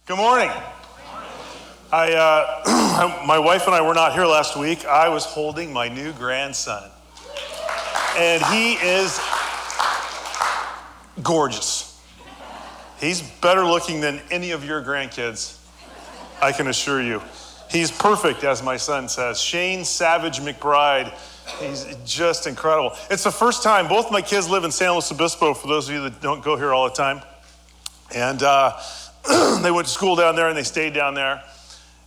Good morning. My wife and I were not here last week. I was holding my new grandson, and he is gorgeous. He's better looking than any of your grandkids, I can assure you. He's perfect, as my son says. Shane Savage McBride. He's just incredible. It's the first time, both my kids live in San Luis Obispo, for those of you that don't go here all the time. And they went to school down there and they stayed down there.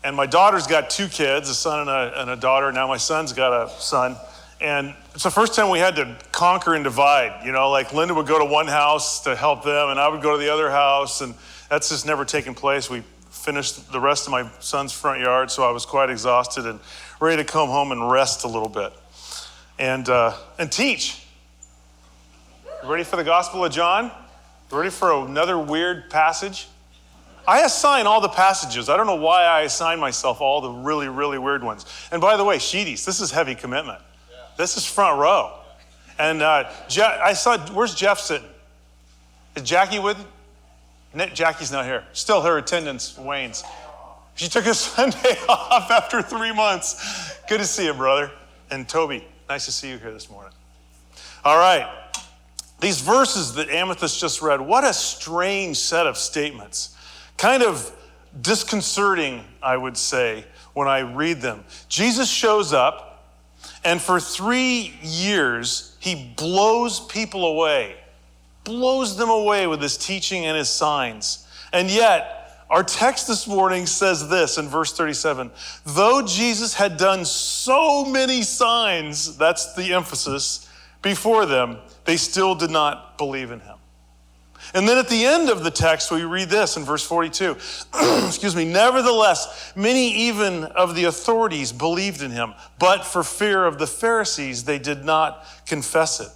And my daughter's got two kids, a son and a daughter. Now my son's got a son. And it's the first time we had to conquer and divide. You know, like Linda would go to one house to help them and I would go to the other house. And that's just never taken place. We finished the rest of my son's front yard, so I was quite exhausted and ready to come home and rest a little bit and teach. You ready for the Gospel of John? You ready for another weird passage? I assign all the passages. I don't know why I assign myself all the really, really weird ones. And by the way, Sheedies, this is heavy commitment. Yeah. This is front row. And I saw, where's Jeff sitting? Is Jackie with you? Jackie's not here. Still her attendance wanes. She took a Sunday off after 3 months. Good to see you, brother. And Toby, nice to see you here this morning. All right. These verses that Amethyst just read, what a strange set of statements. Kind of disconcerting, I would say, when I read them. Jesus shows up, and for 3 years, he blows people away, blows them away with his teaching and his signs. And yet, our text this morning says this in verse 37, though Jesus had done so many signs, that's the emphasis, before them, they still did not believe in him. And then at the end of the text, we read this in verse 42. Nevertheless, many even of the authorities believed in him, but for fear of the Pharisees, they did not confess it,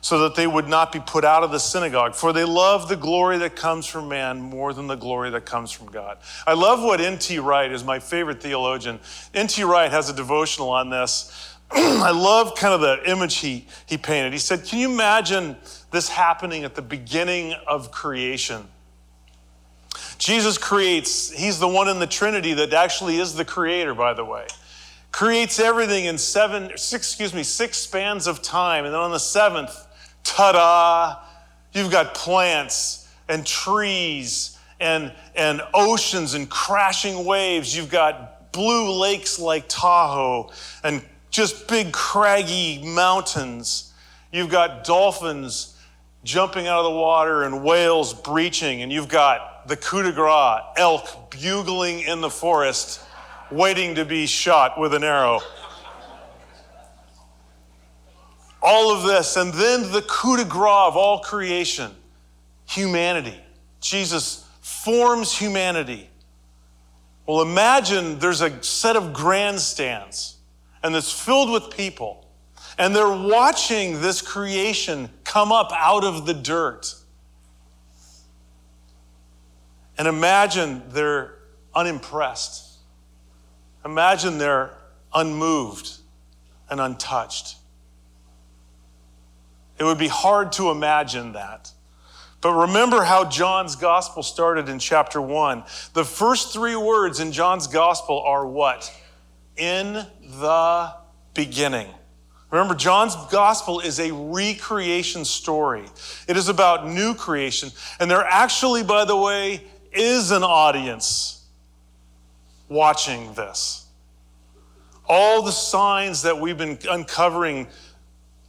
so that they would not be put out of the synagogue. For they love the glory that comes from man more than the glory that comes from God. I love what N.T. Wright is my favorite theologian. N.T. Wright has a devotional on this. I love kind of the image he painted. He said, can you imagine this happening at the beginning of creation? Jesus creates, he's the one in the Trinity that actually is the creator, by the way. Creates everything in six spans of time. And then on the seventh, ta-da, you've got plants and trees and oceans and crashing waves. You've got blue lakes like Tahoe and just big craggy mountains. You've got dolphins jumping out of the water and whales breaching. And you've got the coup de grace, elk bugling in the forest, waiting to be shot with an arrow. All of this, and then the coup de grace of all creation, humanity. Jesus forms humanity. Well, imagine there's a set of grandstands, and it's filled with people, and they're watching this creation come up out of the dirt. And imagine they're unimpressed. Imagine they're unmoved and untouched. It would be hard to imagine that. But remember how John's gospel started in chapter 1. The first 3 words in John's gospel are what? In the beginning. Remember, John's gospel is a recreation story. It is about new creation. And there actually, by the way, is an audience watching this. All the signs that we've been uncovering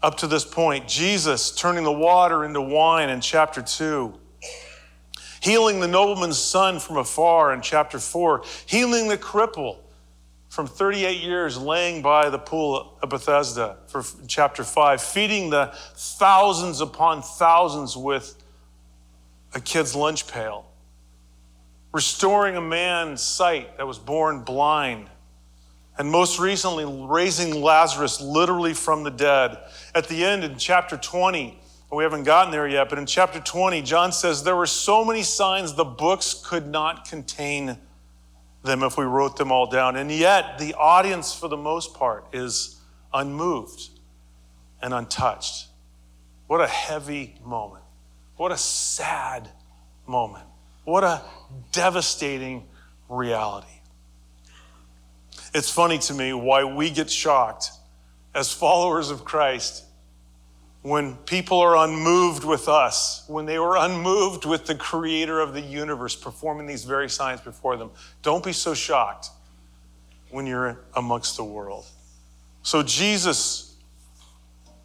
up to this point, Jesus turning the water into wine in chapter 2, healing the nobleman's son from afar in chapter 4, healing the cripple from 38 years laying by the pool of Bethesda for chapter 5, feeding the thousands upon thousands with a kid's lunch pail, restoring a man's sight that was born blind, and most recently raising Lazarus literally from the dead. At the end in chapter 20, we haven't gotten there yet, but in chapter 20, John says there were so many signs the books could not contain them if we wrote them all down. And yet the audience for the most part is unmoved and untouched. What a heavy moment. What a sad moment. What a devastating reality. It's funny to me why we get shocked as followers of Christ when people are unmoved with us, when they were unmoved with the creator of the universe performing these very signs before them. Don't be so shocked when you're amongst the world. So Jesus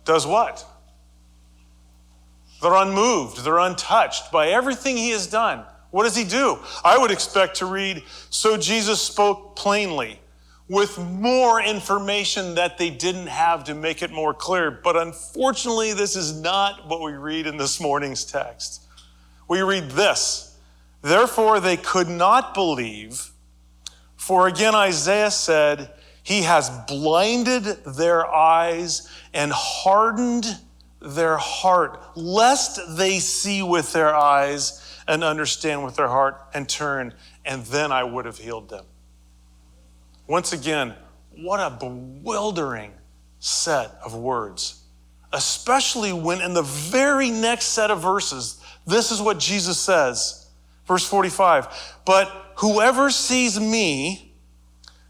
does what? They're unmoved, they're untouched by everything he has done. What does he do? I would expect to read, so Jesus spoke plainly, with more information that they didn't have to make it more clear. But unfortunately, this is not what we read in this morning's text. We read this, therefore they could not believe, for again Isaiah said, he has blinded their eyes and hardened their heart, lest they see with their eyes and understand with their heart and turn, and then I would have healed them. Once again, what a bewildering set of words, especially when in the very next set of verses, this is what Jesus says. Verse 45, but whoever sees me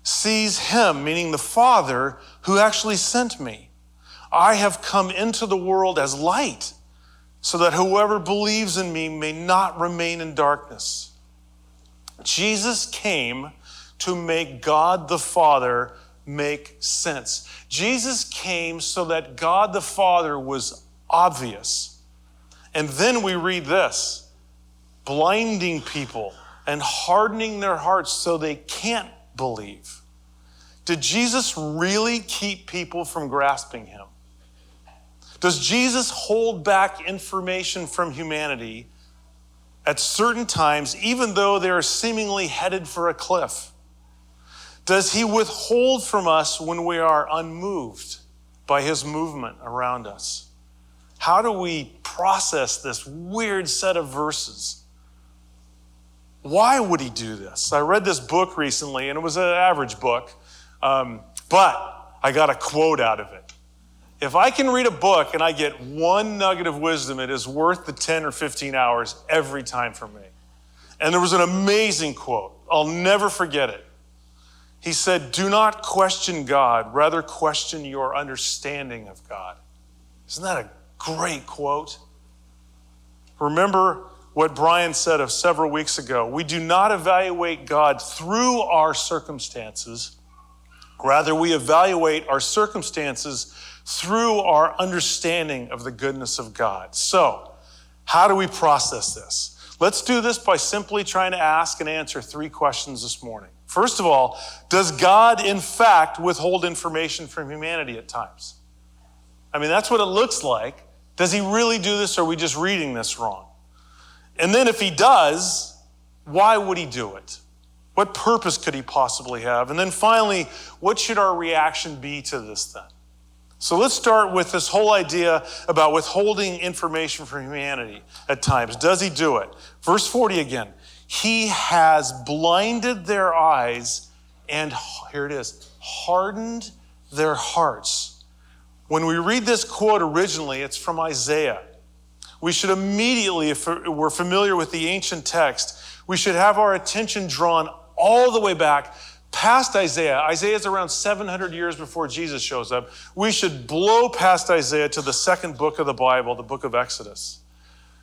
sees him, meaning the Father who actually sent me. I have come into the world as light, so that whoever believes in me may not remain in darkness. Jesus came to make God the Father make sense. Jesus came so that God the Father was obvious. And then we read this, blinding people and hardening their hearts so they can't believe. Did Jesus really keep people from grasping him? Does Jesus hold back information from humanity at certain times, even though they're seemingly headed for a cliff? Does he withhold from us when we are unmoved by his movement around us? How do we process this weird set of verses? Why would he do this? I read this book recently, and it was an average book, but I got a quote out of it. If I can read a book and I get one nugget of wisdom, it is worth the 10 or 15 hours every time for me. And there was an amazing quote. I'll never forget it. He said, do not question God, rather question your understanding of God. Isn't that a great quote? Remember what Brian said of several weeks ago. We do not evaluate God through our circumstances. Rather, we evaluate our circumstances through our understanding of the goodness of God. So, how do we process this? Let's do this by simply trying to ask and answer 3 questions this morning. First of all, does God in fact withhold information from humanity at times? I mean, that's what it looks like. Does he really do this, or are we just reading this wrong? And then if he does, why would he do it? What purpose could he possibly have? And then finally, what should our reaction be to this then? So let's start with this whole idea about withholding information from humanity at times. Does he do it? Verse 40 again. He has blinded their eyes and, here it is, hardened their hearts. When we read this quote originally, it's from Isaiah. We should immediately, if we're familiar with the ancient text, we should have our attention drawn all the way back past Isaiah. Isaiah is around 700 years before Jesus shows up. We should blow past Isaiah to the second book of the Bible, the book of Exodus.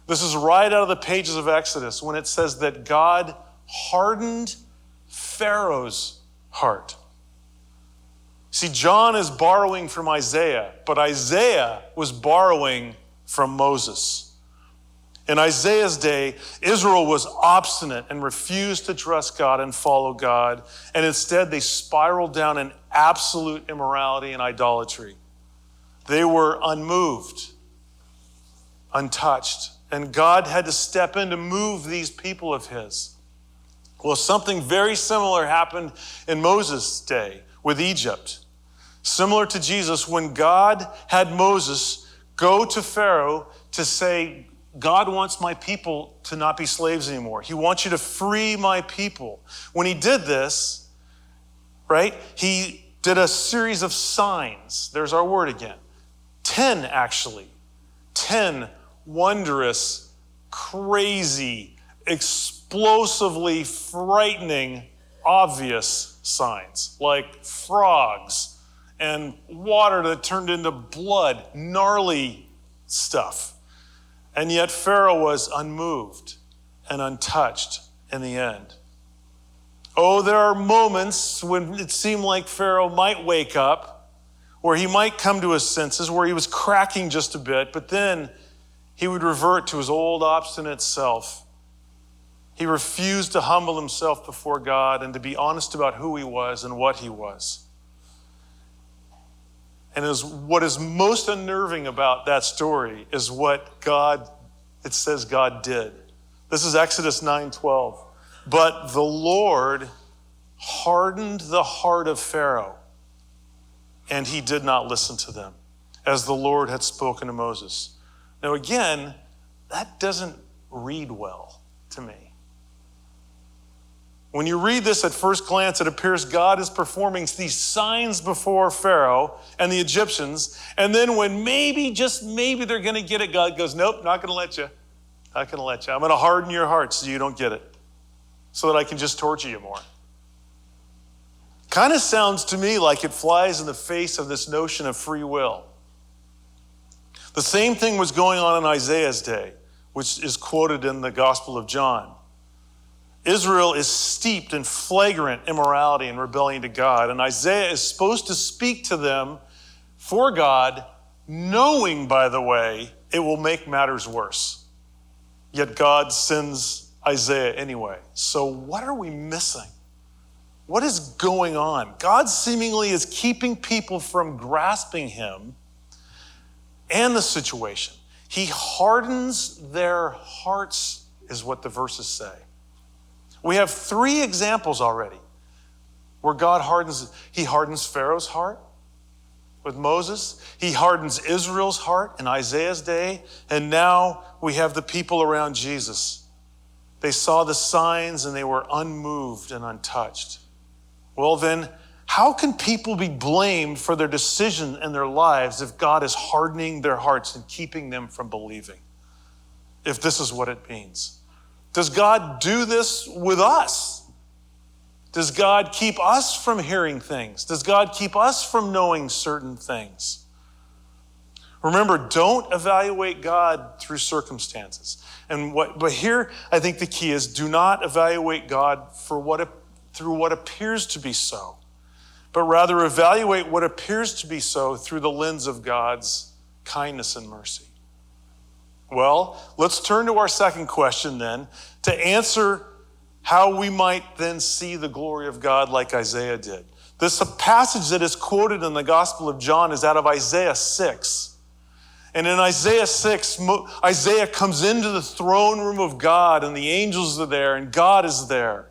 This is right out of the pages of Exodus when it says that God hardened Pharaoh's heart. See, John is borrowing from Isaiah, but Isaiah was borrowing from Moses. In Isaiah's day, Israel was obstinate and refused to trust God and follow God, and instead they spiraled down in absolute immorality and idolatry. They were unmoved, untouched, and God had to step in to move these people of his. Well, something very similar happened in Moses' day with Egypt. Similar to Jesus, when God had Moses go to Pharaoh to say, God wants my people to not be slaves anymore. He wants you to free my people. When he did this, right, he did a series of signs. There's our word again. 10 actually. 10 wondrous, crazy, explosive explosively frightening, obvious signs, like frogs and water that turned into blood, gnarly stuff. And yet Pharaoh was unmoved and untouched in the end. Oh, there are moments when it seemed like Pharaoh might wake up, where he might come to his senses, where he was cracking just a bit, but then he would revert to his old obstinate self. He refused to humble himself before God and to be honest about who he was and what he was. And what is most unnerving about that story is what it says God did. This is Exodus 9:12. But the Lord hardened the heart of Pharaoh, and he did not listen to them, as the Lord had spoken to Moses. Now again, that doesn't read well to me. When you read this at first glance, it appears God is performing these signs before Pharaoh and the Egyptians, and then when maybe, just maybe they're going to get it, God goes, nope, not going to let you. Not going to let you. I'm going to harden your heart so you don't get it, so that I can just torture you more. Kind of sounds to me like it flies in the face of this notion of free will. The same thing was going on in Isaiah's day, which is quoted in the Gospel of John. Israel is steeped in flagrant immorality and rebellion to God, and Isaiah is supposed to speak to them for God, knowing, by the way, it will make matters worse. Yet God sends Isaiah anyway. So what are we missing? What is going on? God seemingly is keeping people from grasping him and the situation. He hardens their hearts, is what the verses say. We have 3 examples already where God hardens Pharaoh's heart with Moses. He hardens Israel's heart in Isaiah's day. And now we have the people around Jesus. They saw the signs and they were unmoved and untouched. Well then, how can people be blamed for their decision in their lives if God is hardening their hearts and keeping them from believing? If this is what it means. Does God do this with us? Does God keep us from hearing things? Does God keep us from knowing certain things? Remember, don't evaluate God through circumstances. But here, I think the key is, do not evaluate God through what appears to be so, but rather evaluate what appears to be so through the lens of God's kindness and mercy. Well, let's turn to our second question then, to answer how we might then see the glory of God like Isaiah did. This passage that is quoted in the Gospel of John is out of Isaiah 6. And in Isaiah 6, Isaiah comes into the throne room of God, and the angels are there, and God is there.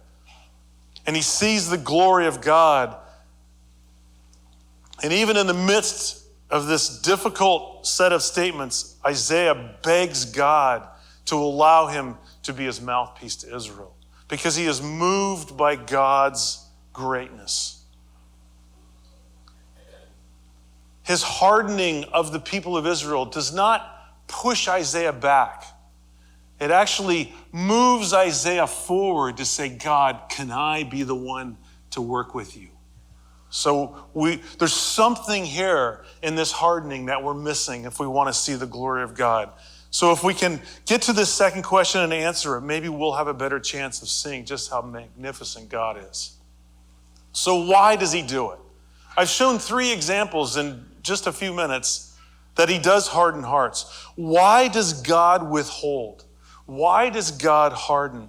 And he sees the glory of God. And even in the midst of this difficult set of statements, Isaiah begs God to allow him to be his mouthpiece to Israel, because he is moved by God's greatness. His hardening of the people of Israel does not push Isaiah back. It actually moves Isaiah forward to say, God, can I be the one to work with you? So there's something here in this hardening that we're missing if we want to see the glory of God. So if we can get to this second question and answer it, maybe we'll have a better chance of seeing just how magnificent God is. So why does he do it? I've shown 3 examples in just a few minutes that he does harden hearts. Why does God withhold? Why does God harden?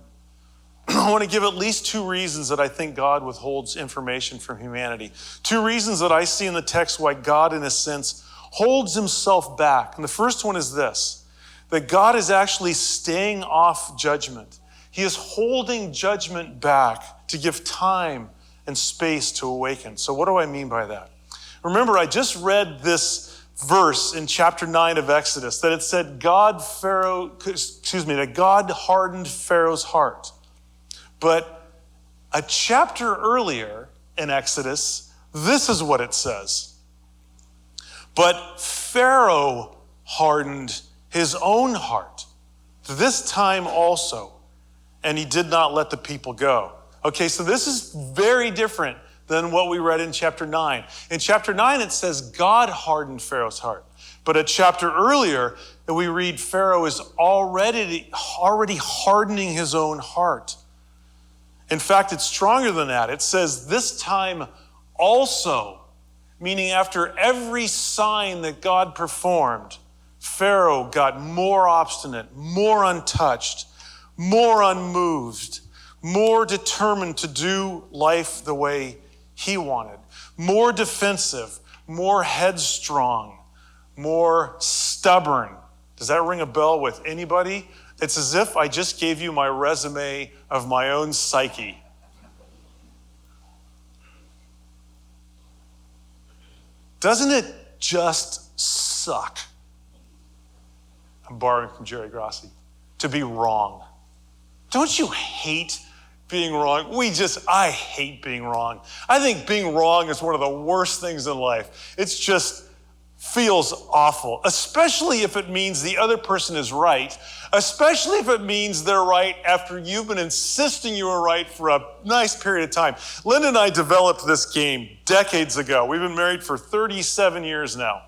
I want to give at least 2 reasons that I think God withholds information from humanity. 2 reasons that I see in the text why God, in a sense, holds himself back. And the first one is this, that God is actually staying off judgment. He is holding judgment back to give time and space to awaken. So what do I mean by that? Remember, I just read this verse in chapter 9 of Exodus, that it said that God hardened Pharaoh's heart. But a chapter earlier in Exodus, this is what it says. But Pharaoh hardened his own heart this time also, and he did not let the people go. Okay, so this is very different than what we read in chapter 9. In chapter 9, it says God hardened Pharaoh's heart. But a chapter earlier, we read Pharaoh is already hardening his own heart. In fact, it's stronger than that. It says this time also, meaning after every sign that God performed, Pharaoh got more obstinate, more untouched, more unmoved, more determined to do life the way he wanted, more defensive, more headstrong, more stubborn. Does that ring a bell with anybody? It's as if I just gave you my resume of my own psyche. Doesn't it just suck? I'm borrowing from Jerry Grassi. To be wrong. Don't you hate being wrong? I hate being wrong. I think being wrong is one of the worst things in life. It's just feels awful, especially if it means the other person is right, especially if it means they're right after you've been insisting you were right for a nice period of time. Linda and I developed this game decades ago. We've been married for 37 years now.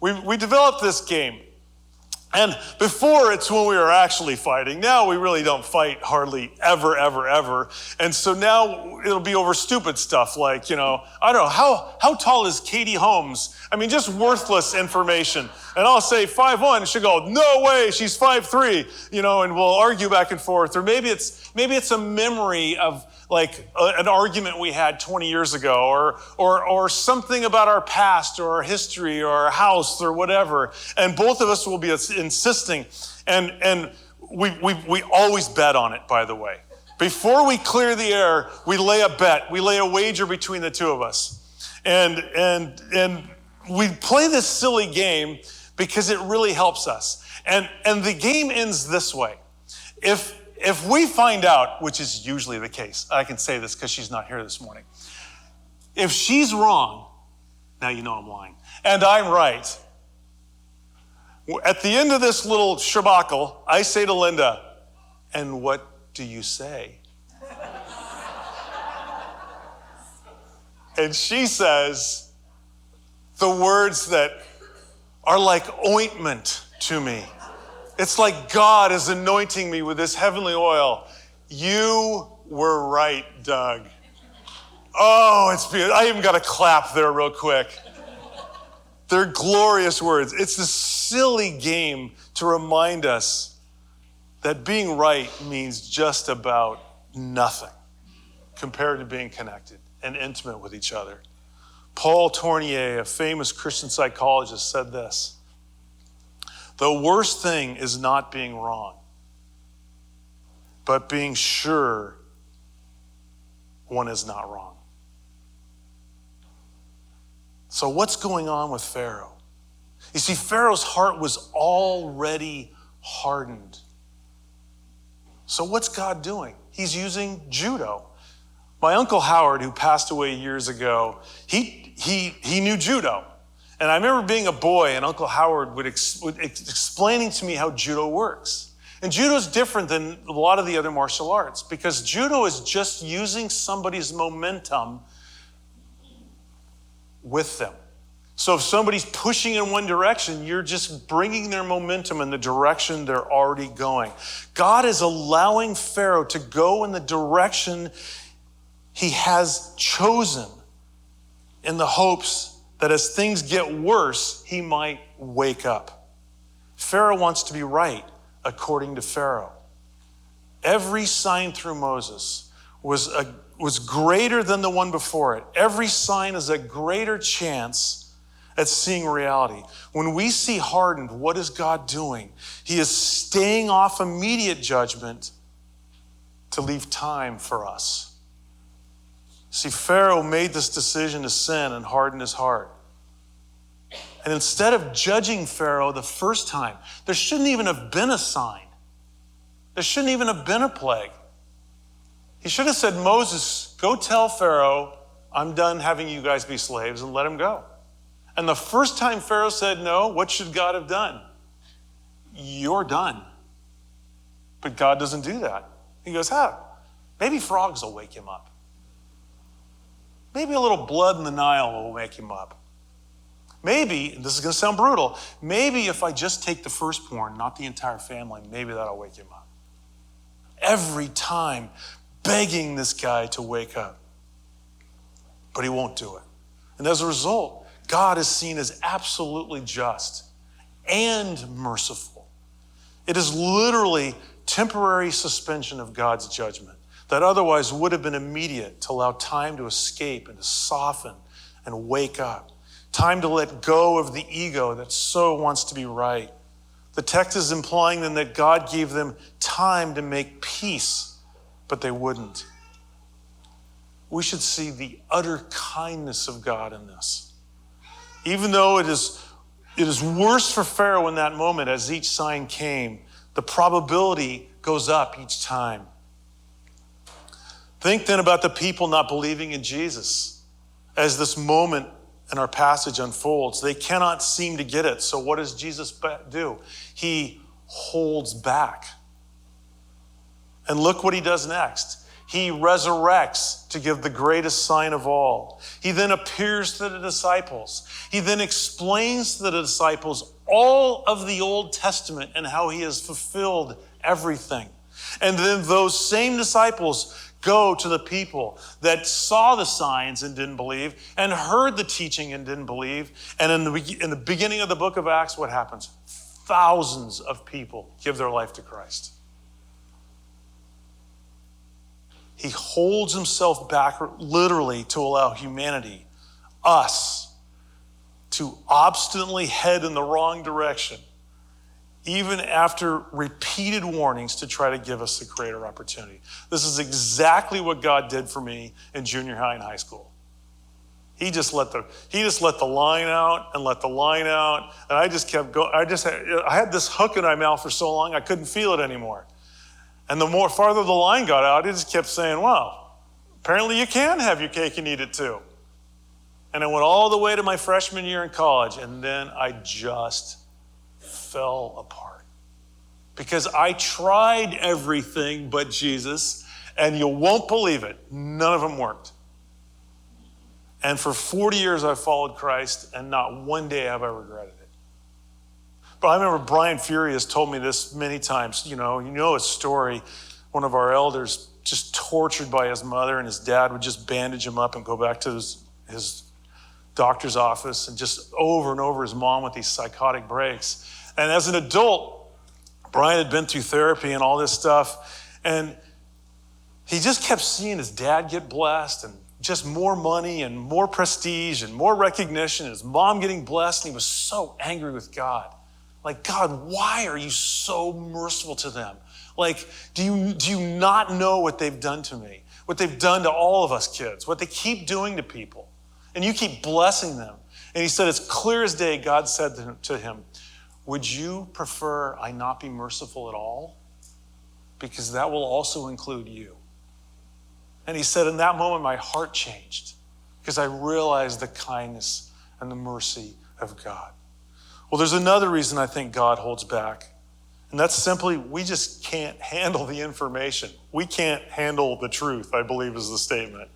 We developed this game. And before, it's when we were actually fighting. Now we really don't fight hardly ever, ever, ever. And so now it'll be over stupid stuff like, I don't know, how tall is Katie Holmes? I mean, just worthless information. And I'll say 5'1", she'll go, no way, she's 5'3", and we'll argue back and forth. Or maybe it's a memory of like an argument we had 20 years ago, or something about our past or our history or our house or whatever. And both of us will be insisting. And we always bet on it, by the way. Before we clear the air, we lay a bet. We lay a wager between the two of us. And we play this silly game because it really helps us. And the game ends this way. If we find out, which is usually the case, I can say this because she's not here this morning. If she's wrong, now you know I'm lying, and I'm right, at the end of this little shabacle, I say to Linda, and what do you say? And she says the words that are like ointment to me. It's like God is anointing me with this heavenly oil. You were right, Doug. Oh, it's beautiful. I even got a clap there real quick. They're glorious words. It's a silly game to remind us that being right means just about nothing compared to being connected and intimate with each other. Paul Tournier, a famous Christian psychologist, said this: the worst thing is not being wrong, but being sure one is not wrong. So what's going on with Pharaoh? You see, Pharaoh's heart was already hardened. So what's God doing? He's using judo. My Uncle Howard, who passed away years ago, he knew judo. And I remember being a boy and Uncle Howard would explaining to me how judo works. And judo is different than a lot of the other martial arts because judo is just using somebody's momentum with them. So if somebody's pushing in one direction, you're just bringing their momentum in the direction they're already going. God is allowing Pharaoh to go in the direction he has chosen in the hopes that as things get worse, he might wake up. Pharaoh wants to be right, according to Pharaoh. Every sign through Moses was greater than the one before it. Every sign is a greater chance at seeing reality. When we see hardened, what is God doing? He is staying off immediate judgment to leave time for us. See, Pharaoh made this decision to sin and harden his heart. And instead of judging Pharaoh the first time, there shouldn't even have been a sign. There shouldn't even have been a plague. He should have said, Moses, go tell Pharaoh, I'm done having you guys be slaves, and let him go. And the first time Pharaoh said no, what should God have done? You're done. But God doesn't do that. He goes, maybe frogs will wake him up. Maybe a little blood in the Nile will wake him up. Maybe, and this is going to sound brutal, maybe if I just take the firstborn, not the entire family, maybe that'll wake him up. Every time begging this guy to wake up. But he won't do it. And as a result, God is seen as absolutely just and merciful. It is literally temporary suspension of God's judgment that otherwise would have been immediate to allow time to escape and to soften and wake up. Time to let go of the ego that so wants to be right. The text is implying then that God gave them time to make peace, but they wouldn't. We should see the utter kindness of God in this. Even though it is worse for Pharaoh in that moment as each sign came, the probability goes up each time. Think then about the people not believing in Jesus as this moment in our passage unfolds. They cannot seem to get it. So what does Jesus do? He holds back. And look what he does next. He resurrects to give the greatest sign of all. He then appears to the disciples. He then explains to the disciples all of the Old Testament and how he has fulfilled everything. And then those same disciples go to the people that saw the signs and didn't believe and heard the teaching and didn't believe. And in the beginning of the book of Acts, what happens? Thousands of people give their life to Christ. He holds himself back literally to allow humanity, us, to obstinately head in the wrong direction, even after repeated warnings to try to give us a greater opportunity. This is exactly what God did for me in junior high and high school. He just let the line out and let the line out, and I just kept going. I had this hook in my mouth for so long I couldn't feel it anymore. And the more farther the line got out, it just kept saying, well, apparently you can have your cake and eat it too. And I went all the way to my freshman year in college, and then I just fell apart. Because I tried everything but Jesus, and you won't believe it, none of them worked. And for 40 years I've followed Christ, and not one day have I regretted it. But I remember Brian Fury has told me this many times. You know his story. One of our elders just tortured by his mother, and his dad would just bandage him up and go back to his doctor's office, and just over and over his mom with these psychotic breaks. And as an adult, Brian had been through therapy and all this stuff, and he just kept seeing his dad get blessed and just more money and more prestige and more recognition, and his mom getting blessed, and he was so angry with God. Like, God, why are you so merciful to them? Like, do you not know what they've done to me? What they've done to all of us kids? What they keep doing to people? And you keep blessing them. And he said, it's clear as day, God said to him, would you prefer I not be merciful at all? Because that will also include you. And he said, in that moment, my heart changed because I realized the kindness and the mercy of God. Well, there's another reason I think God holds back. And that's simply, we just can't handle the information. We can't handle the truth, I believe is the statement.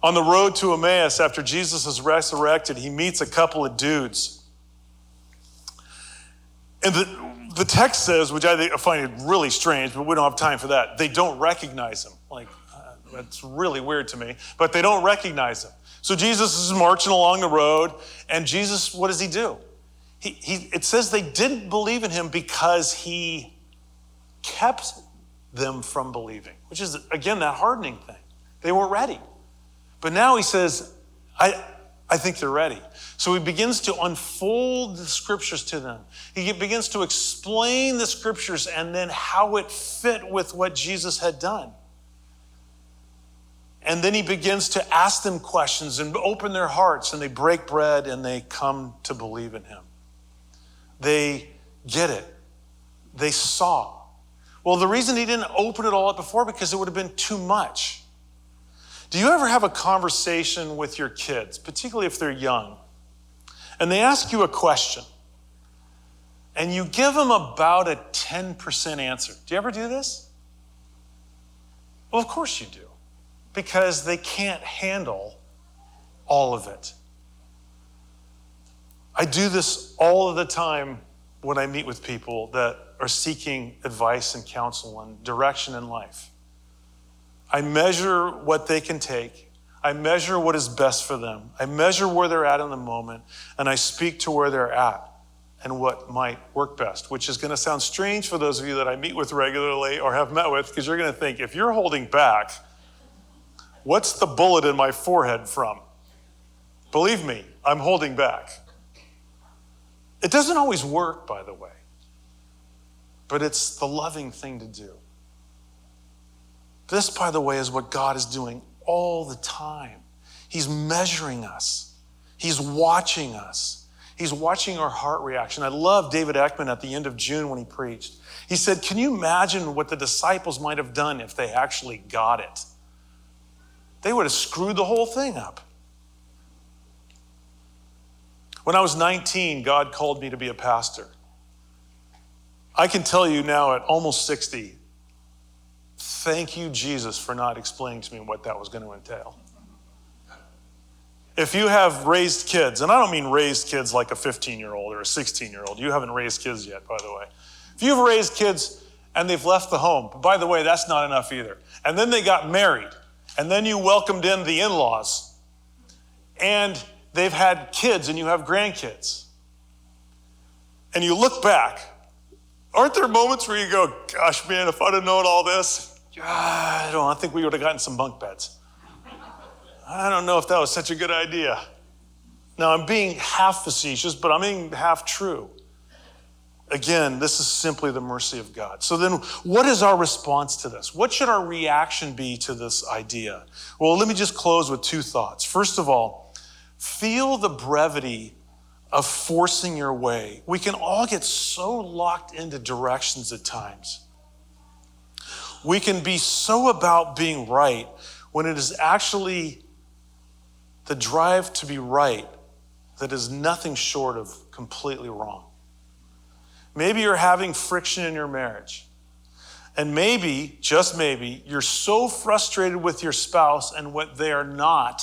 On the road to Emmaus, after Jesus is resurrected, he meets a couple of dudes. And the text says, which I find it really strange, but we don't have time for that. They don't recognize him. That's really weird to me, but they don't recognize him. So Jesus is marching along the road, and Jesus, what does he do? It says they didn't believe in him because he kept them from believing, which is, again, that hardening thing. They weren't ready. But now he says, I think they're ready. So he begins to unfold the scriptures to them. He begins to explain the scriptures and then how it fit with what Jesus had done. And then he begins to ask them questions and open their hearts, and they break bread and they come to believe in him. They get it. They saw. Well, the reason he didn't open it all up before, because it would have been too much. Do you ever have a conversation with your kids, particularly if they're young, and they ask you a question, and you give them about a 10% answer? Do you ever do this? Well, of course you do, because they can't handle all of it. I do this all of the time when I meet with people that are seeking advice and counsel and direction in life. I measure what they can take. I measure what is best for them. I measure where they're at in the moment, and I speak to where they're at and what might work best, which is going to sound strange for those of you that I meet with regularly or have met with, because you're going to think, if you're holding back, what's the bullet in my forehead from? Believe me, I'm holding back. It doesn't always work, by the way, but it's the loving thing to do. This, by the way, is what God is doing all the time. He's measuring us. He's watching us. He's watching our heart reaction. I love David Ekman at the end of June when he preached. He said, can you imagine what the disciples might have done if they actually got it? They would have screwed the whole thing up. When I was 19, God called me to be a pastor. I can tell you now at almost 60, thank you, Jesus, for not explaining to me what that was going to entail. If you have raised kids, and I don't mean raised kids like a 15-year-old or a 16-year-old. You haven't raised kids yet, by the way. If you've raised kids and they've left the home, by the way, that's not enough either. And then they got married, and then you welcomed in the in-laws, and they've had kids and you have grandkids. And you look back, aren't there moments where you go, gosh, man, if I'd have known all this, I think we would have gotten some bunk beds. I don't know if that was such a good idea. Now, I'm being half facetious, but I'm being half true. Again, this is simply the mercy of God. So then what is our response to this? What should our reaction be to this idea? Well, let me just close with two thoughts. First of all, feel the brevity of forcing your way. We can all get so locked into directions at times. We can be so about being right when it is actually the drive to be right that is nothing short of completely wrong. Maybe you're having friction in your marriage. And maybe, just maybe, you're so frustrated with your spouse and what they are not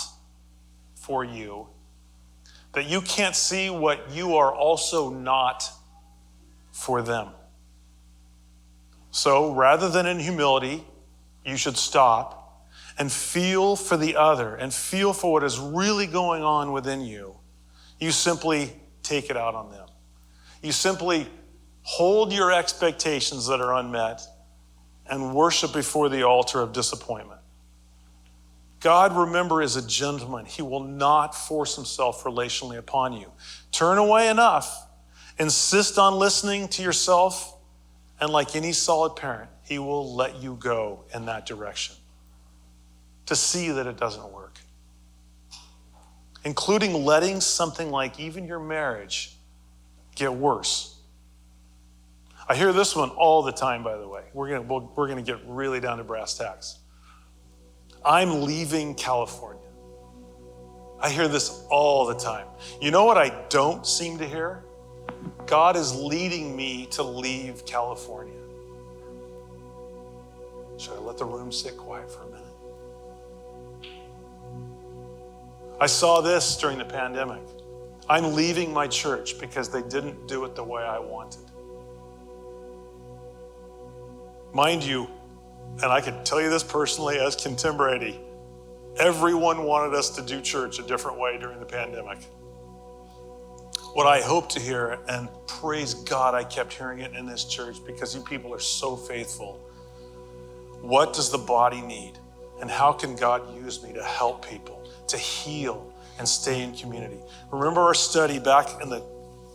for you that you can't see what you are also not for them. So rather than in humility, you should stop and feel for the other and feel for what is really going on within you. You simply take it out on them. You simply hold your expectations that are unmet and worship before the altar of disappointment. God, remember, is a gentleman. He will not force himself relationally upon you. Turn away enough. Insist on listening to yourself. And like any solid parent, he will let you go in that direction to see that it doesn't work. Including letting something like even your marriage get worse. I hear this one all the time, by the way. We're gonna get really down to brass tacks. I'm leaving California. I hear this all the time. You know what I don't seem to hear? God is leading me to leave California. Should I let the room sit quiet for a minute? I saw this during the pandemic. I'm leaving my church because they didn't do it the way I wanted. Mind you, and I can tell you this personally as Kim Brady, everyone wanted us to do church a different way during the pandemic. What I hope to hear, and praise God I kept hearing it in this church because you people are so faithful. What does the body need? And how can God use me to help people, to heal and stay in community? Remember our study back in the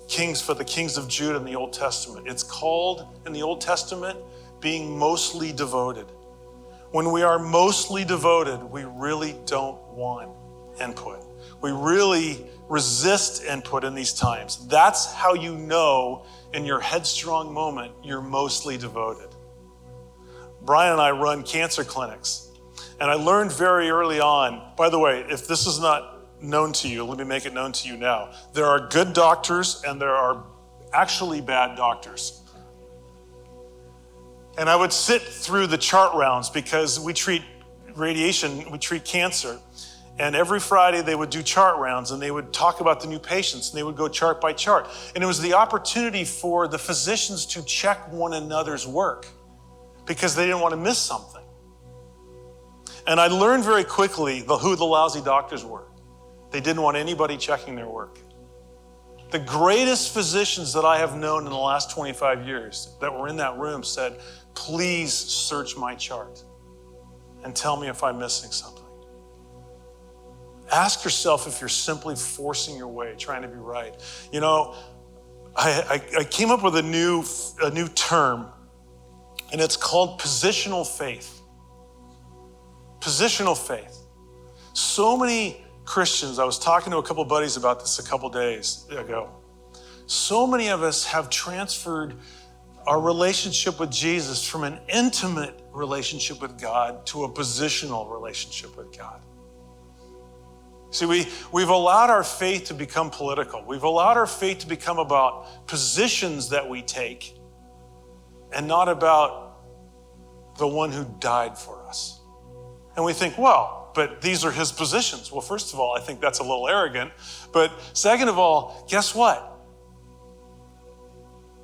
kings of Judah in the Old Testament. It's called in the Old Testament being mostly devoted. When we are mostly devoted, we really don't want input. We really resist input in these times. That's how you know in your headstrong moment, you're mostly devoted. Brian and I run cancer clinics. And I learned very early on, by the way, if this is not known to you, let me make it known to you now. There are good doctors and there are actually bad doctors. And I would sit through the chart rounds because we treat radiation, we treat cancer. And every Friday they would do chart rounds and they would talk about the new patients and they would go chart by chart. And it was the opportunity for the physicians to check one another's work because they didn't want to miss something. And I learned very quickly who the lousy doctors were. They didn't want anybody checking their work. The greatest physicians that I have known in the last 25 years that were in that room said, please search my chart and tell me if I'm missing something. Ask yourself if you're simply forcing your way, trying to be right. You know, I came up with a new term, and it's called positional faith. Positional faith. So many Christians, I was talking to a couple buddies about this a couple days ago. So many of us have transferred our relationship with Jesus from an intimate relationship with God to a positional relationship with God. See, we've allowed our faith to become political. We've allowed our faith to become about positions that we take and not about the one who died for us. And we think, well, but these are his positions. Well, first of all, I think that's a little arrogant. But second of all, guess what?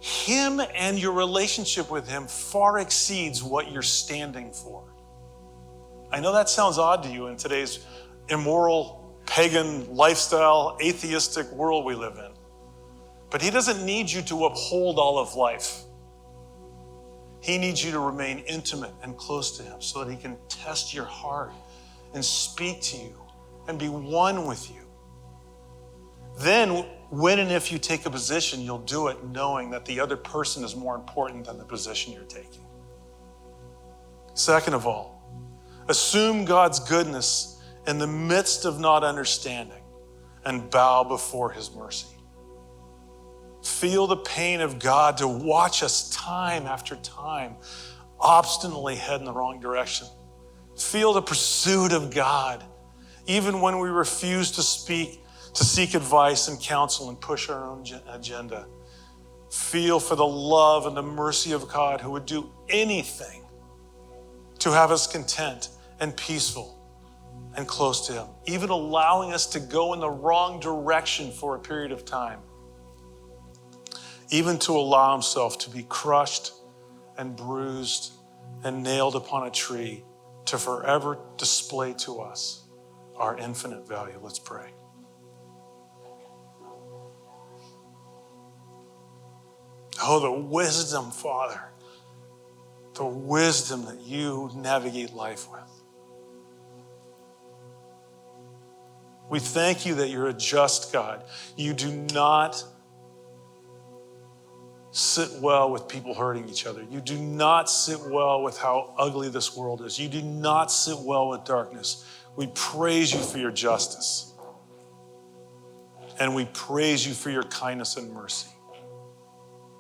Him and your relationship with him far exceeds what you're standing for. I know that sounds odd to you in today's immoral, pagan, lifestyle, atheistic world we live in. But he doesn't need you to uphold all of life. He needs you to remain intimate and close to him so that he can test your heart and speak to you and be one with you. Then, when and if you take a position, you'll do it knowing that the other person is more important than the position you're taking. Second of all, assume God's goodness in the midst of not understanding and bow before his mercy. Feel the pain of God to watch us time after time obstinately head in the wrong direction. Feel the pursuit of God, even when we refuse to seek advice and counsel and push our own agenda. Feel for the love and the mercy of God who would do anything to have us content and peaceful and close to him, even allowing us to go in the wrong direction for a period of time, even to allow himself to be crushed and bruised and nailed upon a tree to forever display to us our infinite value. Let's pray. Oh, the wisdom, Father, the wisdom that you navigate life with. We thank you that you're a just God. You do not sit well with people hurting each other. You do not sit well with how ugly this world is. You do not sit well with darkness. We praise you for your justice. And we praise you for your kindness and mercy.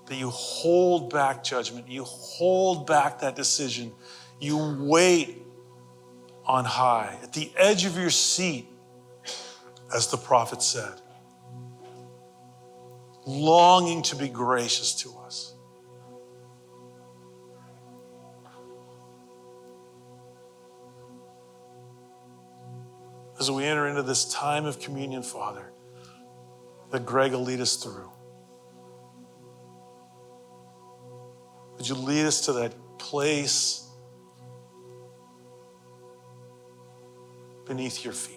That you hold back judgment. You hold back that decision. You wait on high, at the edge of your seat, as the prophet said, longing to be gracious to us. As we enter into this time of communion, Father, that Greg will lead us through, would you lead us to that place beneath your feet?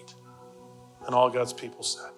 And all God's people said.